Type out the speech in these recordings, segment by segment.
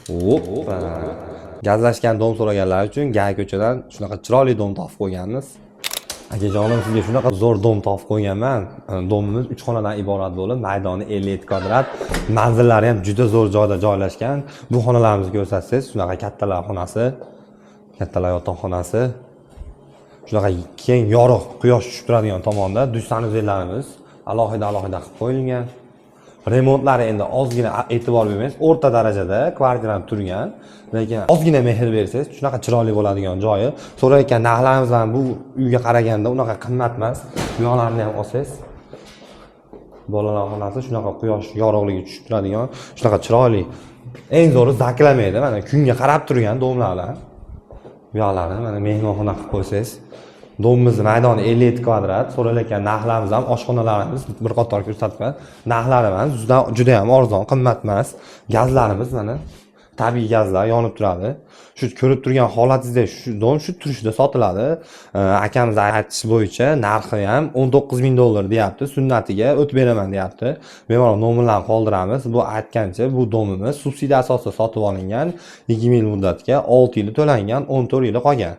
Hoppa. Gazlashgan dom so'raganlar uchun Gay ko'chadan shunaqa chiroyli dom topib qo'yganmiz. Akajonim, sizga shunaqa zo'r dom topib qo'yganman. Domimiz 3 xonadan iborat bo'lib, maydoni 57 kvadrat, manzillari ham juda zo'r joyda joylashgan. Bu xonalarimizni ko'rsatsangiz, shunaqa kattalar xonasi, kattalar yotoqxonasi, shunaqa keng yorug' quyosh tushib turadigan tomonda dush sanuzellarimiz alohida qilib qo'yilgan. Remontlari endi ozgina e'tibor bermaysiz, o'rta darajada kvartirada turgan, lekin ozgina mehr bersangiz, shunaqa chiroyli bo'ladigan joyi. So'rayotgan narxlarimiz ham bu uyga qaraganda unaqa qimmat emas. Bu yoqlarni ham olsangiz, bolalar xonasi shunaqa quyosh yorug'ligi tushib turadigan, shunaqa chiroyli. Eng zo'ri zaklamaydi, mana kunga qarab turgan domlarlar. Bu yoqlarni mana mehmonxona qilib qo'ysangiz, domimiz maydoni 57 kvadrat, so'ralayotgan narxlarimiz ham oshxonalarimiz bir qator ko'rsatgan. Narxlari ham juda ham arzon, qimmat emas. Gazlarimiz mana tabiiy gazlar yonib turadi. Shu ko'rib turgan holatingizda shu dom shu turishda sotiladi. Akamiz aytish bo'yicha narxi ham $19,000 deyapti. Sunnatiga o'tib beraman deyapti. Bemalol nomerlarni qoldiramiz. Bu aytgancha bu domimiz subsidiya asosida sotib olingan, 2 yil muddatga 6 yili to'langan, 14 yili qolgan.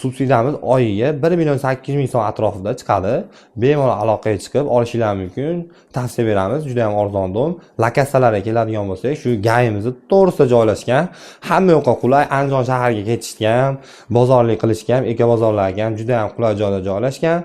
Subsidiyamiz oyiga 1,8 million so'm atrofida chiqadi. Bemalol aloqaga chiqib olishingiz mumkin. Tavsiya beramiz. Juda ham arzon dom. Lokatsiyalarga keladigan bo'lsak, shu Gayimizni to'g'risida joylashgan. Hamma yoqqa qulay, Andijon shahariga ketishga ham, bozorlik qilishga ham, eka bozorlarga ham juda ham qulay joyda joylashgan.